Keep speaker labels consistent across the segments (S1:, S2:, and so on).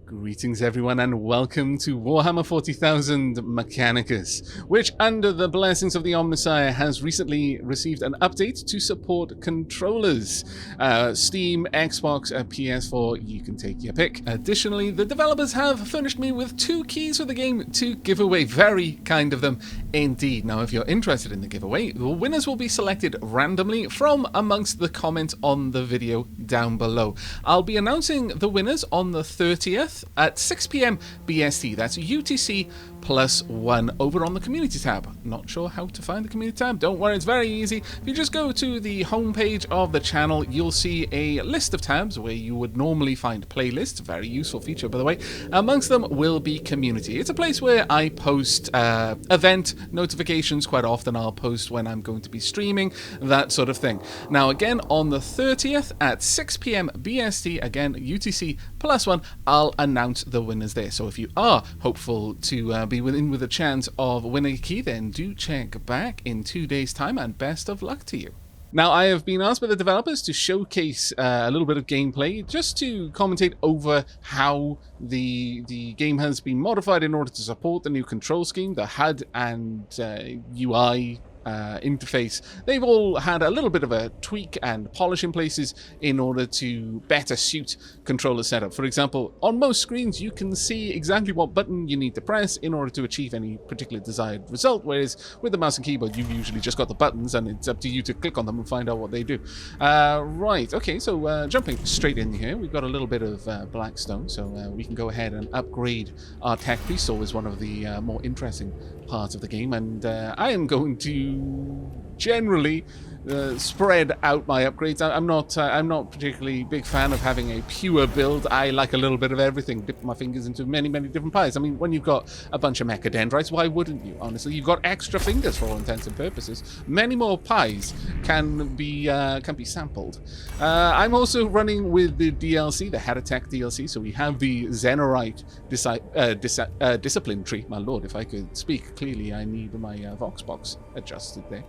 S1: Greetings everyone and welcome to Warhammer 40,000 Mechanicus, which under the blessings of the Omnissiah has recently received an update to support controllers. Steam, Xbox, PS4, you can take your pick. Additionally, the developers have furnished me with 2 keys for the game to give away. Very kind of them indeed. Now if you're interested in the giveaway, the winners will be selected randomly from amongst the comments on the video down below. I'll be announcing the winners on the 30th at 6 PM BST. That's UTC +1 over on the community tab. Not sure how to find the community tab? Don't worry, it's very easy. If you just go to the homepage of the channel, you'll see a list of tabs where you would normally find playlists. Very useful feature, by the way. Amongst them will be community. It's a place where I post event notifications. Quite often I'll post when I'm going to be streaming, that sort of thing. Now again, on the 30th at 6 PM BST, again UTC +1, I'll announce the winners there. So if you are hopeful to be within with a chance of winning a key, then do check back in 2 days' time, and best of luck to you. Now, I have been asked by the developers to showcase a little bit of gameplay, just to commentate over how the game has been modified in order to support the new control scheme, the HUD and UI interface. They've all had a little bit of a tweak and polish in places in order to better suit controller setup. For example, on most screens you can see exactly what button you need to press in order to achieve any particular desired result, whereas with the mouse and keyboard you've usually just got the buttons and it's up to you to click on them and find out what they do. Right, okay, so jumping straight in here, we've got a little bit of Blackstone, so we can go ahead and upgrade our tech piece. Always one of the more interesting parts of the game, and I am going to generally spread out my upgrades. I'm not particularly big fan of having a pure build. I like a little bit of everything, dip my fingers into many different pies. I mean, when you've got a bunch of mecha dendrites, why wouldn't you? Honestly, you've got extra fingers for all intents and purposes. Many more pies can be sampled. I'm also running with the DLC, the Heretic DLC. So we have the Xenorite discipline tree. My lord, if I could speak clearly, I need my Vox box adjusted there.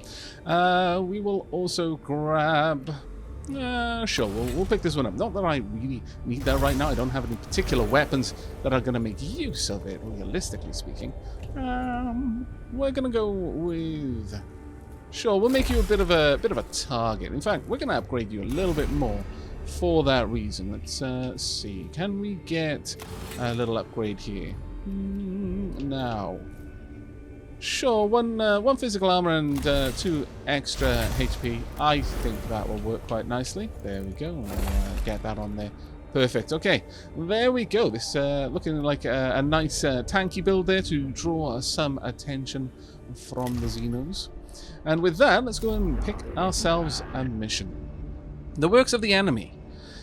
S1: We will also grab... sure, we'll pick this one up. Not that I really need that right now. I don't have any particular weapons that are going to make use of it, realistically speaking. We're going to go with... Sure, we'll make you a bit of a target. In fact, we're going to upgrade you a little bit more for that reason. Let's see. Can we get a little upgrade here? Now... Sure, one physical armor and 2 extra HP. I think that will work quite nicely. There we go. We'll get that on there. Perfect. Okay, there we go. This looking like a nice tanky build there to draw some attention from the Xenos. And with that, let's go and pick ourselves a mission. The works of the enemy.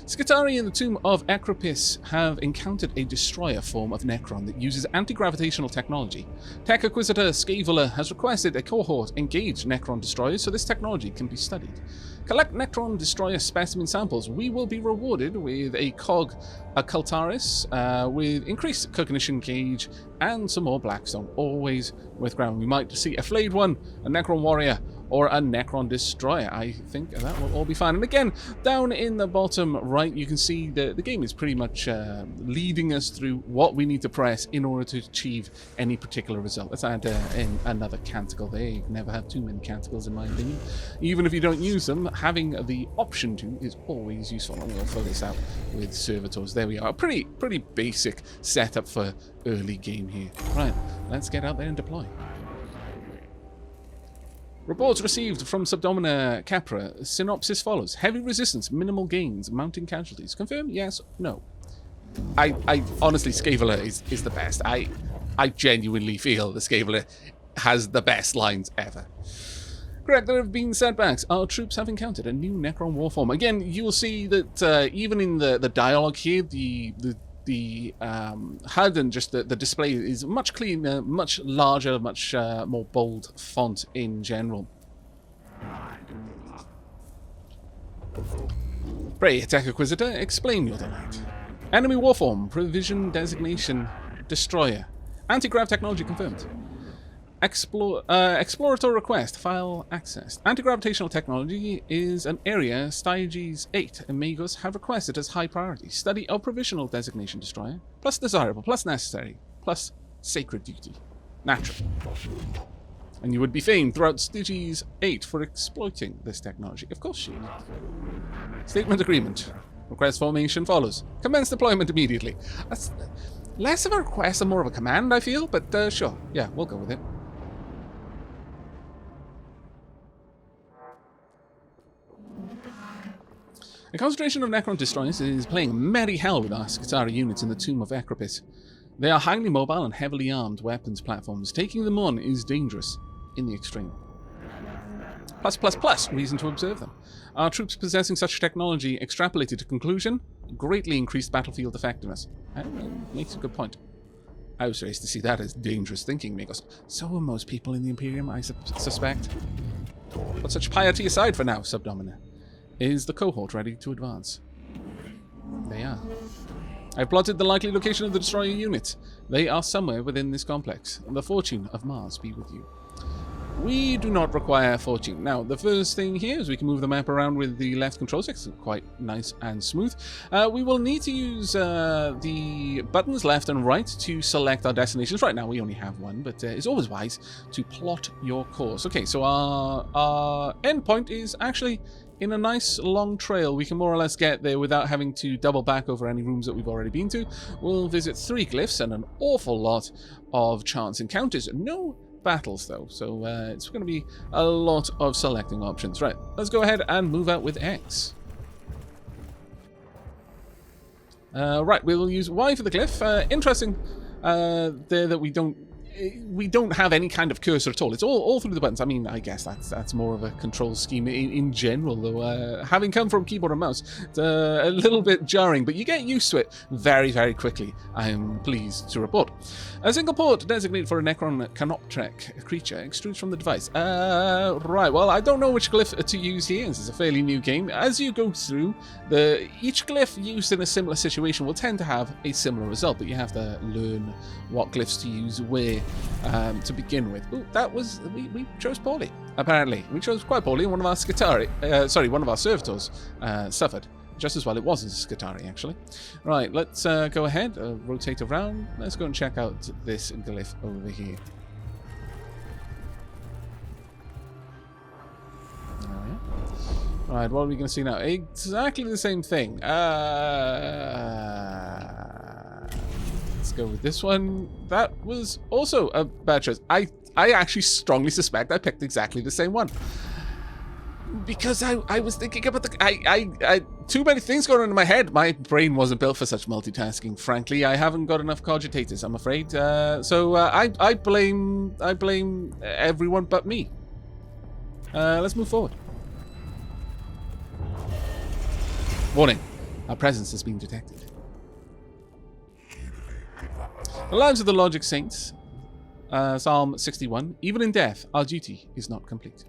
S1: Skitarii in the Tomb of Acropis have encountered a destroyer form of Necron that uses anti-gravitational technology. Tech Acquisitor Scaveler has requested a cohort engage Necron destroyers so this technology can be studied. Collect Necron destroyer specimen samples. We will be rewarded with a Cog Occultaris with increased cognition gauge and some more Blackstone, always with ground. We might see a flayed one, a Necron warrior, or a Necron destroyer. I think that will all be fine. And again, down in the bottom right, you can see the game is pretty much leading us through what we need to press in order to achieve any particular result. Let's add in another canticle there. You can never have too many canticles, in my opinion. Even if you don't use them, having the option to is always useful. And we'll fill this out with servitors. There we are. A pretty basic setup for early game here. Right, let's get out there and deploy. Reports received from Subdomina Capra. Synopsis follows. Heavy resistance, minimal gains, mounting casualties. Confirm? Yes? No? I honestly, Scaveler is the best. I genuinely feel the Scaveler has the best lines ever. Correct, there have been setbacks. Our troops have encountered a new Necron warform. Again, you will see that even in the dialogue here, the HUD and just the display is much cleaner, much larger, much more bold font in general. Pray, Tech Acquisitor, explain your delight. Enemy warform, provision designation, destroyer. Anti-grav technology confirmed. Explorator request. File accessed. Anti-gravitational technology is an area Styges 8 and Magos have requested as high priority. Study of provisional designation destroyer. Plus desirable. Plus necessary. Plus sacred duty. Natural. And you would be famed throughout Styges 8 for exploiting this technology. Of course you would. Statement agreement. Request formation follows. Commence deployment immediately. That's less of a request and more of a command, I feel, but sure. Yeah, we'll go with it. A concentration of Necron destroyers is playing merry hell with our Skitarii units in the Tomb of Ecropis. They are highly mobile and heavily armed weapons platforms. Taking them on is dangerous in the extreme. Plus reason to observe them. Our troops possessing such technology extrapolated to conclusion, greatly increased battlefield effectiveness. Makes a good point. I was raised to see that as dangerous thinking, Magos. So are most people in the Imperium, I suspect. Put such piety aside for now, Subdomina. Is the cohort ready to advance? They are. I've plotted the likely location of the destroyer units. They are somewhere within this complex. The fortune of Mars be with you. We do not require fortune. Now, the first thing here is we can move the map around with the left control stick. It's quite nice and smooth. We will need to use the buttons left and right to select our destinations. Right now we only have one, but it's always wise to plot your course. Okay, so our endpoint is actually in a nice long trail. We can more or less get there without having to double back over any rooms that we've already been to. We'll visit 3 glyphs and an awful lot of chance encounters. No battles though, so it's going to be a lot of selecting options. Right, let's go ahead and move out with X. Right, we'll use Y for the glyph. Interesting there that we don't have any kind of cursor at all. It's all through the buttons. I mean, I guess that's more of a control scheme in general, though. Having come from keyboard and mouse, it's a little bit jarring, but you get used to it very, very quickly, I am pleased to report. A single port designated for a Necron Canoptrek creature extrudes from the device. Right, well, I don't know which glyph to use here. This is a fairly new game. As you go through, each glyph used in a similar situation will tend to have a similar result, but you have to learn what glyphs to use where to begin with. Ooh, that was... We chose poorly, apparently. We chose quite poorly, and one of our one of our servitors suffered. Just as well it wasn't a Skitarii, actually. Right, let's go ahead, rotate around. Let's go and check out this glyph over here. Right, what are we going to see now? Exactly the same thing. Let's go with this one. That was also a bad choice. I actually strongly suspect I picked exactly the same one. Because I was thinking about I too many things going on in my head. My brain wasn't built for such multitasking. Frankly, I haven't got enough cogitators, I'm afraid. So I blame everyone but me. Let's move forward. Warning: our presence has been detected. The lives of the Logic Saints, Psalm 61. Even in death, our duty is not complete.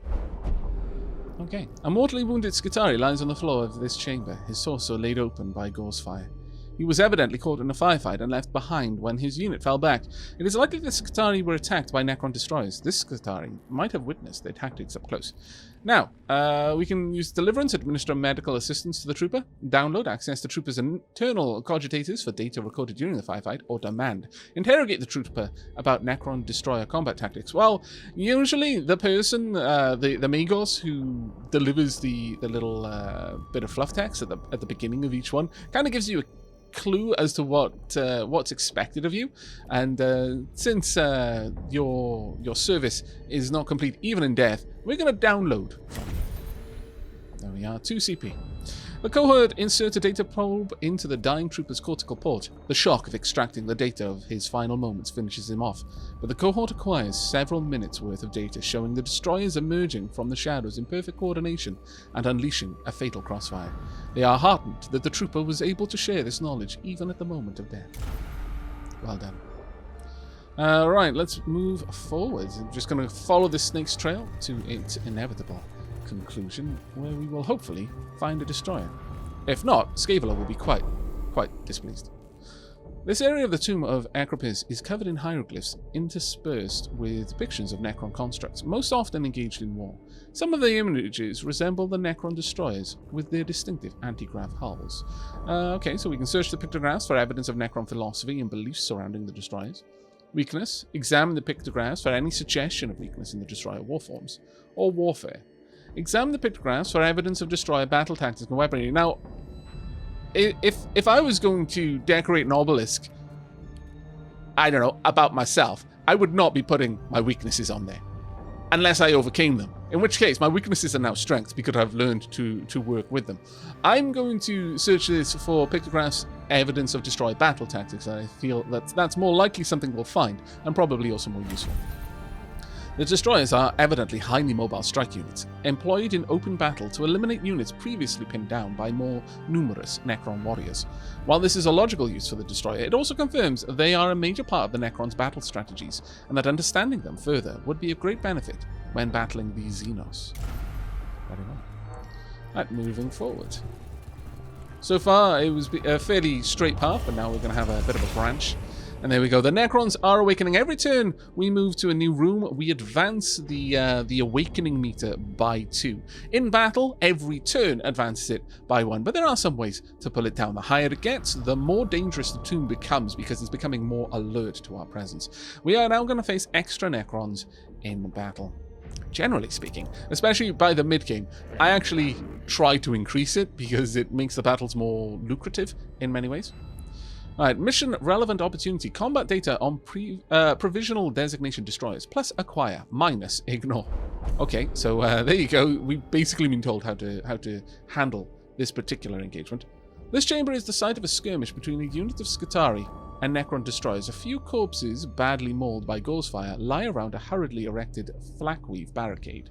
S1: Okay. A mortally wounded Skitarii lies on the floor of this chamber, his torso laid open by Gore's fire. He was evidently caught in a firefight and left behind when his unit fell back. It is likely the Skitarii were attacked by Necron destroyers. This Skitarii might have witnessed their tactics up close. Now, we can use Deliverance, administer medical assistance to the trooper, download access to trooper's internal cogitators for data recorded during the firefight, or demand. Interrogate the trooper about Necron destroyer combat tactics. Well, usually the person, the Magos who delivers the little bit of fluff text at the beginning of each one kind of gives you a clue as to what's expected of you, and since your service is not complete even in death, we're going to download. There we are, 2 CP. The cohort inserts a data probe into the dying trooper's cortical port. The shock of extracting the data of his final moments finishes him off, but the cohort acquires several minutes worth of data showing the destroyers emerging from the shadows in perfect coordination and unleashing a fatal crossfire. They are heartened that the trooper was able to share this knowledge even at the moment of death. Well done. Right, let's move forward. I'm just going to follow the snake's trail to its inevitable conclusion, where we will hopefully find a destroyer. If not, Scaveler will be quite displeased. This area of the tomb of Acropis is covered in hieroglyphs interspersed with depictions of Necron constructs, most often engaged in war. Some of the images resemble the Necron destroyers with their distinctive anti-grav hulls. Okay, so we can search the pictographs for evidence of Necron philosophy and beliefs surrounding the destroyers. Weakness. Examine the pictographs for any suggestion of weakness in the destroyer warforms or warfare. Examine the pictographs for evidence of destroyer battle tactics and weaponry. Now, if I was going to decorate an obelisk, I don't know, about myself, I would not be putting my weaknesses on there. Unless I overcame them. In which case, my weaknesses are now strengths because I've learned to work with them. I'm going to search this for pictographs, evidence of destroyer battle tactics. I feel that's more likely something we'll find, and probably also more useful. The destroyers are evidently highly mobile strike units, employed in open battle to eliminate units previously pinned down by more numerous Necron warriors. While this is a logical use for the destroyer, it also confirms they are a major part of the Necron's battle strategies, and that understanding them further would be of great benefit when battling the Xenos. Very well. Right, moving forward. So far, it was a fairly straight path, but now we're going to have a bit of a branch. And there we go. The Necrons are awakening. Every turn we move to a new room, we advance the awakening meter by 2. In battle, every turn advances it by 1. But there are some ways to pull it down. The higher it gets, the more dangerous the tomb becomes because it's becoming more alert to our presence. We are now going to face extra Necrons in battle. Generally speaking, especially by the mid-game, I actually try to increase it because it makes the battles more lucrative in many ways. Alright, mission relevant opportunity. Combat data on provisional designation destroyers. Plus acquire. Minus ignore. Okay, so there you go. We've basically been told how to handle this particular engagement. This chamber is the site of a skirmish between a unit of Skitarii and Necron destroyers. A few corpses, badly mauled by Ghostfire, lie around a hurriedly erected flakweave barricade.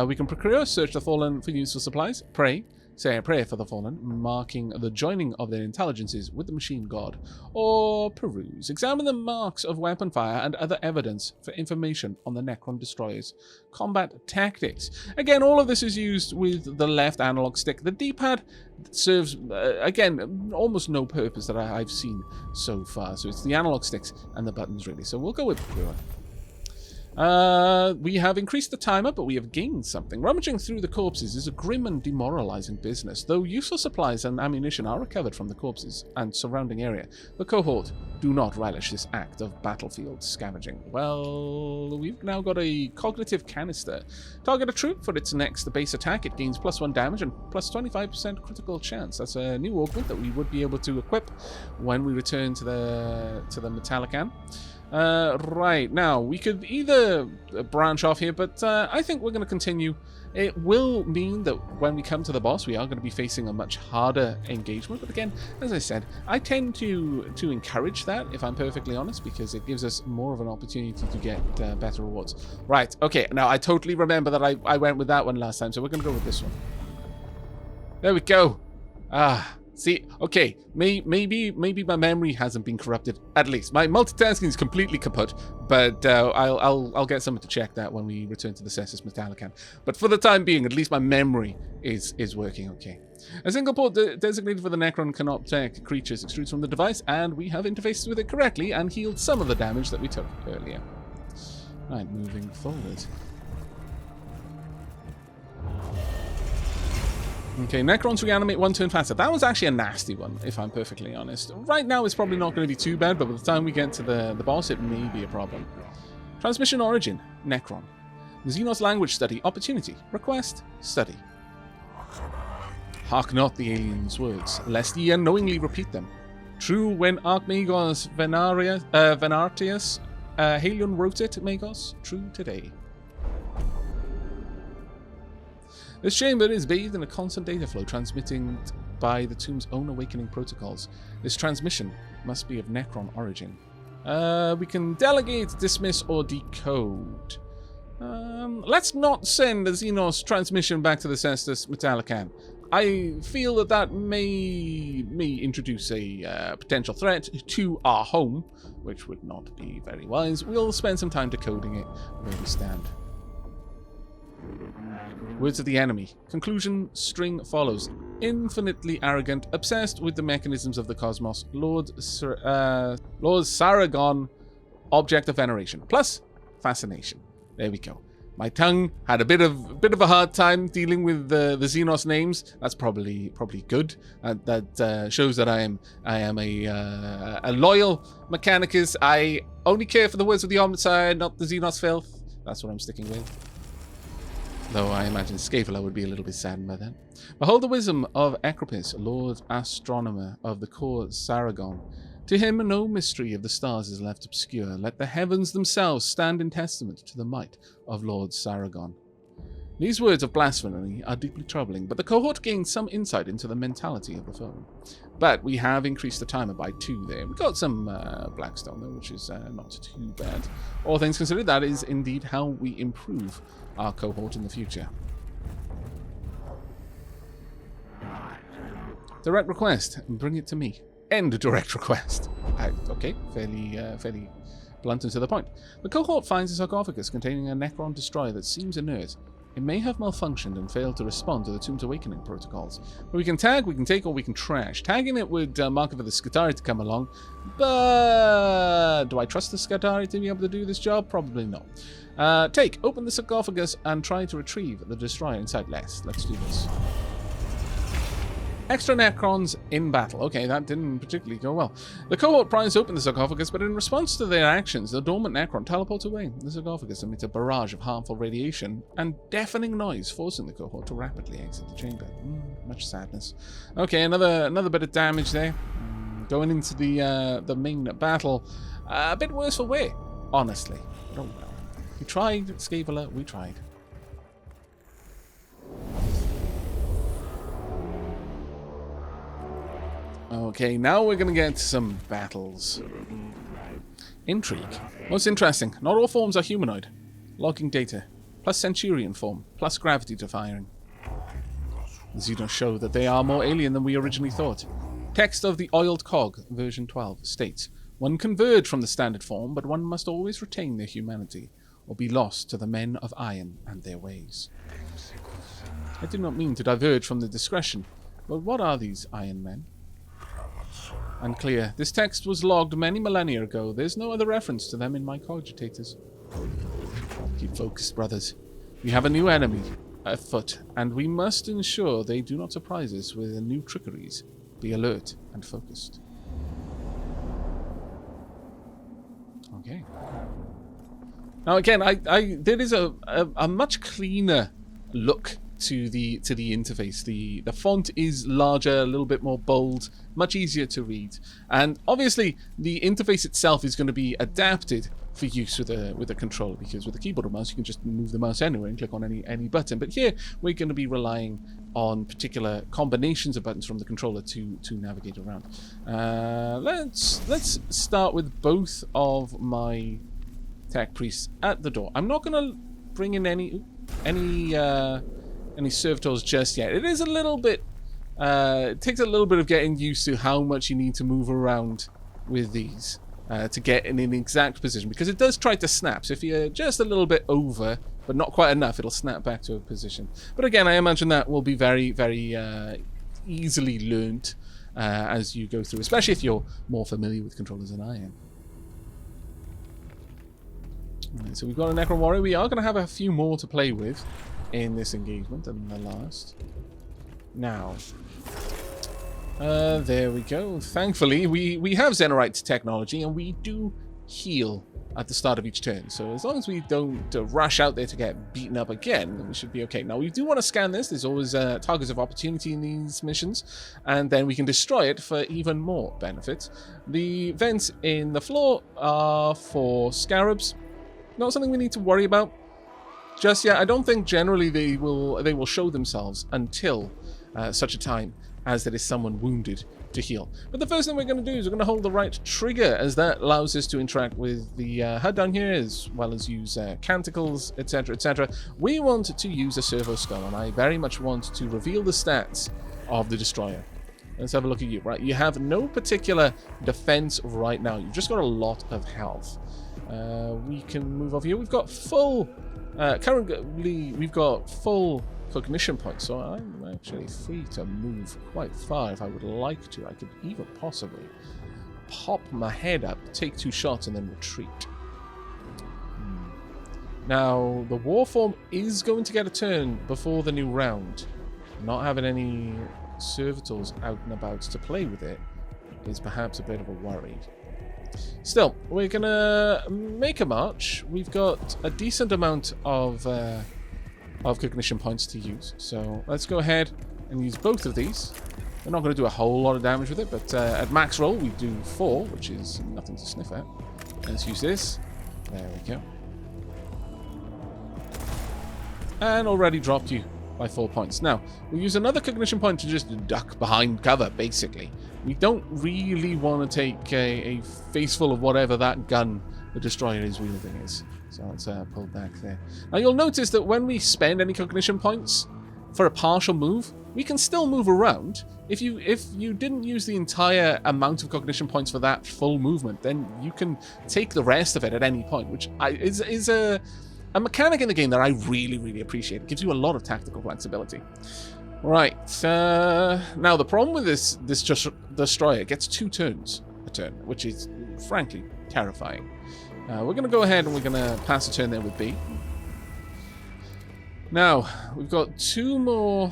S1: We can procure, search the fallen for useful supplies, pray, say a prayer for the fallen, marking the joining of their intelligences with the machine god, or peruse. Examine the marks of weapon fire and other evidence for information on the Necron destroyers. Combat tactics. Again, all of this is used with the left analog stick. The D-pad serves, again, almost no purpose that I've seen so far. So it's the analog sticks and the buttons, really. So we'll go with Procure. We have increased the timer, but we have gained something. Rummaging through the corpses is a grim and demoralizing business. Though useful supplies and ammunition are recovered from the corpses and surrounding area, the cohort do not relish this act of battlefield scavenging. Well, we've now got a cognitive canister. Target a troop for its next base attack. It gains +1 damage and +25% critical chance. That's a new augment that we would be able to equip when we return to the Metallican. Right, now, we could either branch off here, but I think we're going to continue. It will mean that when we come to the boss, we are going to be facing a much harder engagement. But again, as I said, I tend to encourage that, if I'm perfectly honest, because it gives us more of an opportunity to get better rewards. Right, okay, now I totally remember that I went with that one last time, so we're going to go with this one. There we go. See, okay, maybe my memory hasn't been corrupted. At least my multitasking is completely kaput. But I'll get someone to check that when we return to the Cestus Metallican. But for the time being, at least my memory is working okay. A single port designated for the Necron cannot protect creatures extrudes from the device, and we have interfaced with it correctly and healed some of the damage that we took earlier. Right, moving forward. Okay, Necrons reanimate 1 turn faster. That was actually a nasty one, if I'm perfectly honest. Right now, it's probably not going to be too bad, but by the time we get to the boss, it may be a problem. Transmission origin, Necron. The Xenos language study, opportunity. Request, study. Hark not the alien's words, lest ye unknowingly repeat them. True when Archmagos Venartius Halion wrote it, Magos, true today. This chamber is bathed in a constant data flow transmitted by the tomb's own awakening protocols. This transmission must be of Necron origin. We can delegate, dismiss, or decode. Let's not send the Xenos transmission back to the Cestus Metallican. I feel that may introduce a potential threat to our home, which would not be very wise. We'll spend some time decoding it where we stand. Words of the enemy. Conclusion string follows. infinitely arrogant, obsessed with the mechanisms of the cosmos, Lord Saragon, object of veneration, plus fascination. There we go. My tongue had a bit of a hard time dealing with the Xenos names. That's probably good. That shows that I am a loyal Mechanicus. I only care for the words of the Omnissiah, not the Xenos filth. That's what I'm sticking with. Though I imagine Scaevola would be a little bit saddened by that. Behold the wisdom of Ecropis, Lord Astronomer of the core Saragon. To him no mystery of the stars is left obscure. Let the heavens themselves stand in testament to the might of Lord Saragon. These words of blasphemy are deeply troubling, but the cohort gained some insight into the mentality of the foe. But we have increased the timer by 2 there. We got some Blackstone though, which is not too bad. All things considered, that is indeed how we improve our cohort in the future. Direct request, bring it to me. End direct request. Okay, fairly blunt and to the point. The cohort finds a sarcophagus containing a Necron destroyer that seems inert. It may have malfunctioned and failed to respond to the Tomb's Awakening protocols. But we can tag, we can take, or we can trash. Tagging it would mark it for the Skitarii to come along, but do I trust the Skitarii to be able to do this job? Probably not. Take, open the sarcophagus and try to retrieve the destroyer inside. Let's do this. Extra Necrons in battle. Okay, that didn't particularly go well. The cohort pries open the sarcophagus, but in response to their actions, the dormant Necron teleports away. The sarcophagus emits a barrage of harmful radiation and deafening noise, forcing the cohort to rapidly exit the chamber. Much sadness. Okay, another bit of damage there. Going into the main battle. A bit worse for wear, honestly. Oh well. We tried, Scaevola, we tried. Okay, now we're going to get some battles. Intrigue. Most interesting. Not all forms are humanoid. Logging data. Plus Centurion form. Plus gravity to firing. The Xenos show that they are more alien than we originally thought. Text of the Oiled Cog, version 12, states, one can verge from the standard form, but one must always retain their humanity, or be lost to the men of iron and their ways. I did not mean to diverge from the discretion, but what are these iron men? Unclear. This text was logged many millennia ago. There's no other reference to them in my cogitators. Keep focused, brothers. We have a new enemy afoot, and we must ensure they do not surprise us with new trickeries. Be alert and focused. Okay. Now again, there is a much cleaner look to the interface. The font is larger, a little bit more bold, much easier to read, and obviously the interface itself is going to be adapted for use with a controller, because with a keyboard or mouse you can just move the mouse anywhere and click on any button. But here we're going to be relying on particular combinations of buttons from the controller to navigate around. Let's start with both of my tech priests at the door. I'm not going to bring in any servitors just yet. It is a little bit it takes a little bit of getting used to how much you need to move around with these to get in an exact position, because it does try to snap. So if you're just a little bit over but not quite enough, it'll snap back to a position. But again, I imagine that will be very easily learnt as you go through, especially if you're more familiar with controllers than I am. Right, so we've got a Necron Warrior. We are going to have a few more to play with in this engagement than the last. Now, there we go. Thankfully, we have Xenorite technology, and we do heal at the start of each turn. So as long as we don't rush out there to get beaten up again, then we should be okay. Now, we do want to scan this. There's always targets of opportunity in these missions, and then we can destroy it for even more benefits. The vents in the floor are for scarabs. Not something we need to worry about just yet. I don't think generally they will show themselves until such a time as there is someone wounded to heal. But the first thing we're going to do is we're going to hold the right trigger, as that allows us to interact with the HUD down here, as well as use canticles, etc, etc. We want to use a servo skull, and I very much want to reveal the stats of the destroyer. Let's have a look at you. Right, you have no particular defense right now. You've just got a lot of health. We can move over here. We've got full currently we've got full cognition points, so I'm actually free to move quite far if I would like to. I could even possibly pop my head up, take 2 shots, and then retreat. Now, the Warform is going to get a turn before the new round. Not having any servitors out and about to play with it is perhaps a bit of a worry. Still, we're going to make a march. We've got a decent amount of cognition points to use. So let's go ahead and use both of these. We're not going to do a whole lot of damage with it, but at max roll we do 4, which is nothing to sniff at. Let's use this. There we go. And already dropped you by 4 points. Now, we'll use another cognition point to just duck behind cover, basically. We don't really want to take a face full of whatever that gun the destroyer is wielding is. So let's pull back there. Now, you'll notice that when we spend any cognition points for a partial move, we can still move around. If you didn't use the entire amount of cognition points for that full movement, then you can take the rest of it at any point, which is a mechanic in the game that I really, really appreciate. It gives you a lot of tactical flexibility. Right, now the problem with this destroyer, it gets 2 turns a turn, which is frankly terrifying. We're going to go ahead and we're going to pass a turn there with B. Now, we've got 2 more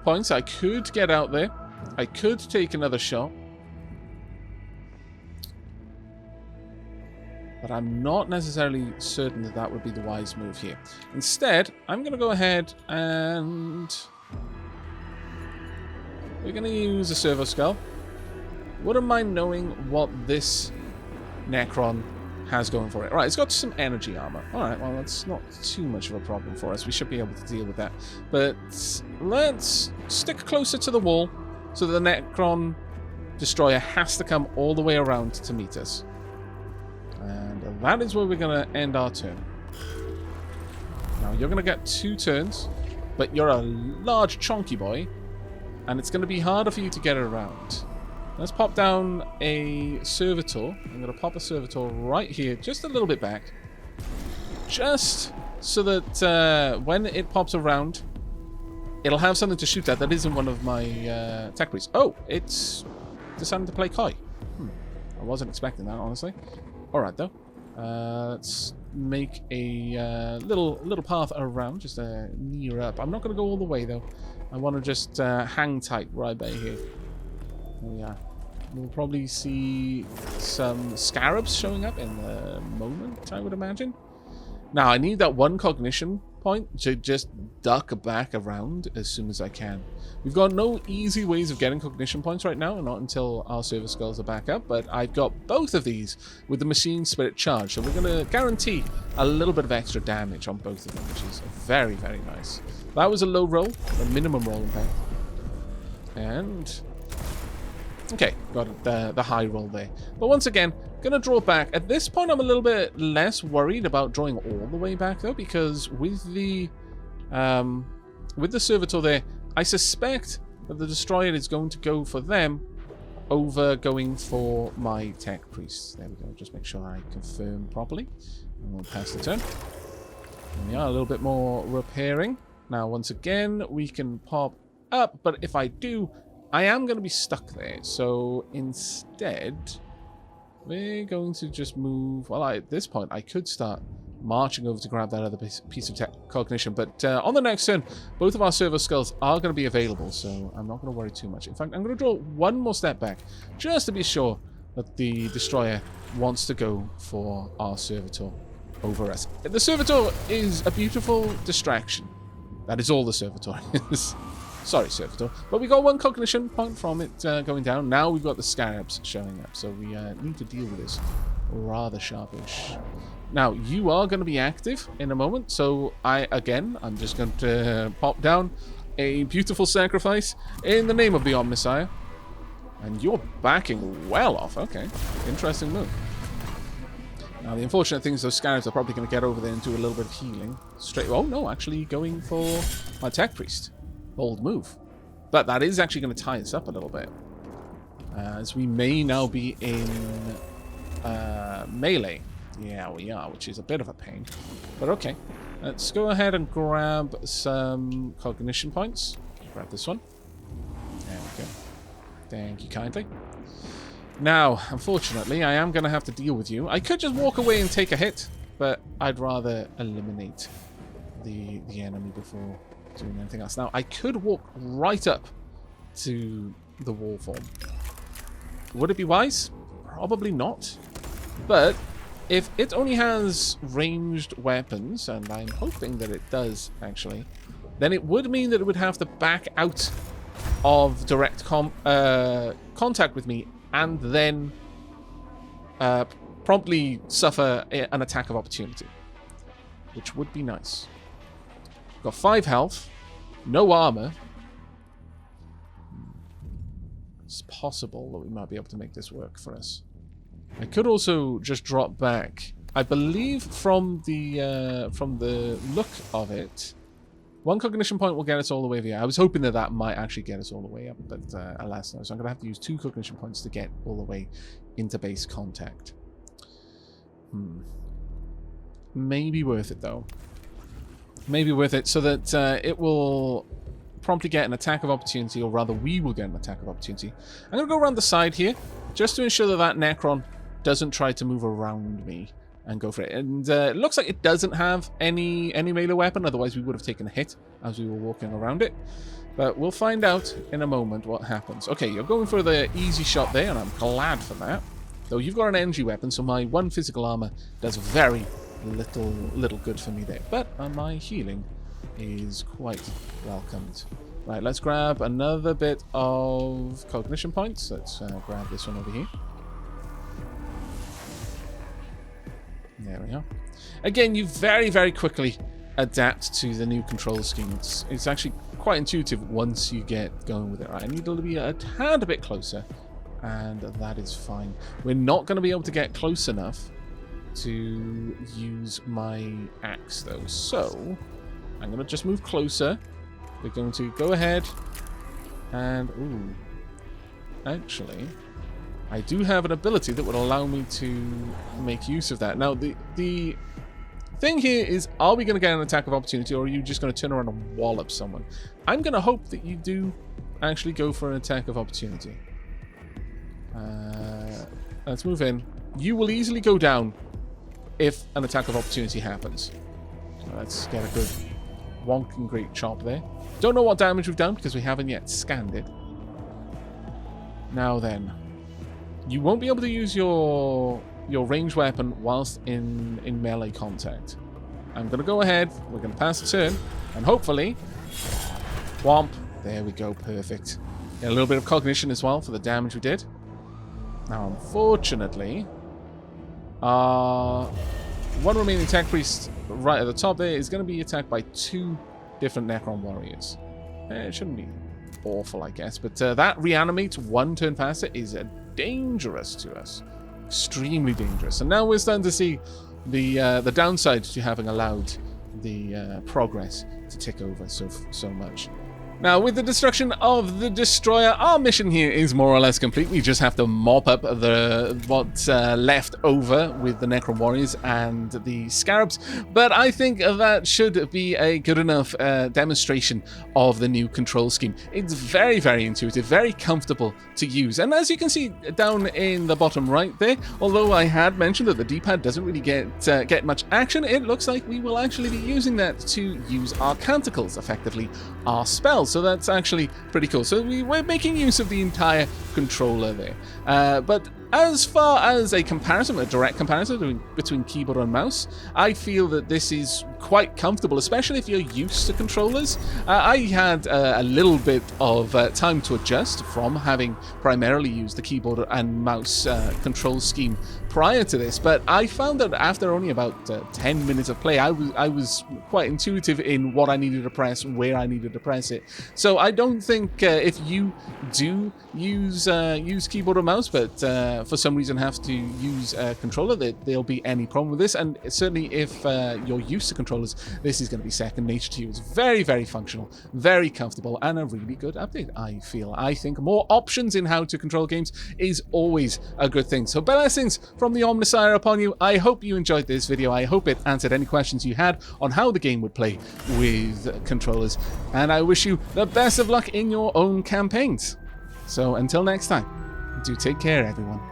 S1: points. I could get out there. I could take another shot. But I'm not necessarily certain that that would be the wise move here. Instead, I'm going to go ahead and we're going to use a Servo Skull. Wouldn't mind knowing what this Necron has going for it. Right, it's got some energy armor. Alright, well, that's not too much of a problem for us. We should be able to deal with that. But let's stick closer to the wall so that the Necron destroyer has to come all the way around to meet us. And that is where we're going to end our turn. Now, you're going to get 2 turns, but you're a large, chonky boy, and it's going to be harder for you to get around. Let's pop down a servitor. I'm going to pop a servitor right here, just a little bit back, just so that when it pops around, it'll have something to shoot at that isn't one of my tech priests. Oh, it's deciding to play Kai. I wasn't expecting that, honestly. Alright, though. Let's make a little path around, just near up. I'm not going to go all the way, though. I want to just hang tight right by here. There we are. We'll probably see some scarabs showing up in a moment, I would imagine. Now, I need that 1 cognition point to just duck back around as soon as I can. We've got no easy ways of getting cognition points right now, not until our Servo Skulls are back up, but I've got both of these with the Machine Spirit charge, so we're going to guarantee a little bit of extra damage on both of them, which is very, very nice. That was a low roll, a minimum roll, in fact. And okay, got the high roll there. But once again, going to draw back. At this point, I'm a little bit less worried about drawing all the way back, though, because with the Servitor there, I suspect that the Destroyer is going to go for them over going for my Tech Priests. There we go. Just make sure I confirm properly. And we'll pass the turn. There we are, a little bit more repairing. Now, once again, we can pop up, but if I do, I am going to be stuck there. So instead, we're going to just move. Well, at this point, I could start marching over to grab that other piece of cognition. But on the next turn, both of our Servo Skulls are going to be available. So I'm not going to worry too much. In fact, I'm going to draw one more step back just to be sure that the Destroyer wants to go for our Servitor over us. The Servitor is a beautiful distraction. That is all the Servitor is. Sorry, Servitor. But we got 1 cognition point from it going down. Now we've got the scarabs showing up. So we need to deal with this rather sharpish. Now, you are going to be active in a moment. So I'm just going to pop down a beautiful sacrifice in the name of the Omnissiah. And you're backing well off. Okay. Interesting move. Now, the unfortunate thing is those scarabs are probably going to get over there and do a little bit of healing. Oh, no, actually going for my Tech Priest. Bold move. But that is actually going to tie us up a little bit. As we may now be in melee. Yeah, we are, which is a bit of a pain. But okay. Let's go ahead and grab some cognition points. Grab this one. There we go. Thank you kindly. Now, unfortunately, I am going to have to deal with you. I could just walk away and take a hit, but I'd rather eliminate the enemy before doing anything else. Now, I could walk right up to the wall form. Would it be wise? Probably not. But if it only has ranged weapons, and I'm hoping that it does, actually, then it would mean that it would have to back out of direct contact with me and then promptly suffer an attack of opportunity, which would be nice. Got 5 health, no armor. It's possible that we might be able to make this work for us. I could also just drop back. I believe from the look of it, 1 cognition point will get us all the way over here. I was hoping that that might actually get us all the way up, but alas no. So I'm going to have to use 2 cognition points to get all the way into base contact. Maybe worth it, though. Maybe worth it so that it will promptly get an attack of opportunity, or rather we will get an attack of opportunity. I'm going to go around the side here, just to ensure that that Necron doesn't try to move around me and go for it. And it looks like it doesn't have any melee weapon, otherwise we would have taken a hit as we were walking around it. But we'll find out in a moment what happens. Okay, you're going for the easy shot there, and I'm glad for that. Though you've got an energy weapon, so my 1 physical armor does very little good for me there. But my healing is quite welcomed. Right, let's grab another bit of cognition points. Let's grab this one over here. There we are. Again, you very quickly adapt to the new control scheme. It's actually quite intuitive once you get going with it. Right, I need to be a tad bit closer, and that is fine. We're not going to be able to get close enough to use my axe, though. So I'm going to just move closer. We're going to go ahead and... Ooh. Actually, I do have an ability that would allow me to make use of that. Now, the thing here is, are we going to get an attack of opportunity, or are you just going to turn around and wallop someone? I'm going to hope that you do actually go for an attack of opportunity. Let's move in. You will easily go down if an attack of opportunity happens. So let's get a good wonking great chop there. Don't know what damage we've done because we haven't yet scanned it. Now then, you won't be able to use your ranged weapon whilst in melee contact. I'm going to go ahead, we're going to pass the turn, and hopefully, whomp, there we go, perfect. Get a little bit of cognition as well for the damage we did. Now, unfortunately, 1 remaining tech priest right at the top there is going to be attacked by 2 different Necron warriors. It shouldn't be awful, I guess, but that reanimates 1 turn past it is dangerous to us. Extremely dangerous. And now we're starting to see the downside to having allowed the progress to tick over so much. Now, with the destruction of the Destroyer, our mission here is more or less complete. We just have to mop up what's left over with the Necron Warriors and the Scarabs. But I think that should be a good enough demonstration of the new control scheme. It's very intuitive, very comfortable to use. And as you can see down in the bottom right there, although I had mentioned that the D-pad doesn't really get much action, it looks like we will actually be using that to use our canticles, effectively our spells. So that's actually pretty cool. So we're making use of the entire controller there. But as far as a direct comparison between keyboard and mouse, I feel that this is quite comfortable, especially if you're used to controllers. I had a little bit of time to adjust from having primarily used the keyboard and mouse control scheme prior to this, but I found that after only about 10 minutes of play, I was quite intuitive in what I needed to press, where I needed to press it. So I don't think if you do use keyboard or mouse, but for some reason have to use a controller, that there'll be any problem with this. And certainly if you're used to controller controllers, this is going to be second nature to you. It's very, very functional, very comfortable, and a really good update, I feel. I think more options in how to control games is always a good thing. So blessings from the Omnissiah upon you. I hope you enjoyed this video. I hope it answered any questions you had on how the game would play with controllers, and I wish you the best of luck in your own campaigns. So until next time, do take care, everyone.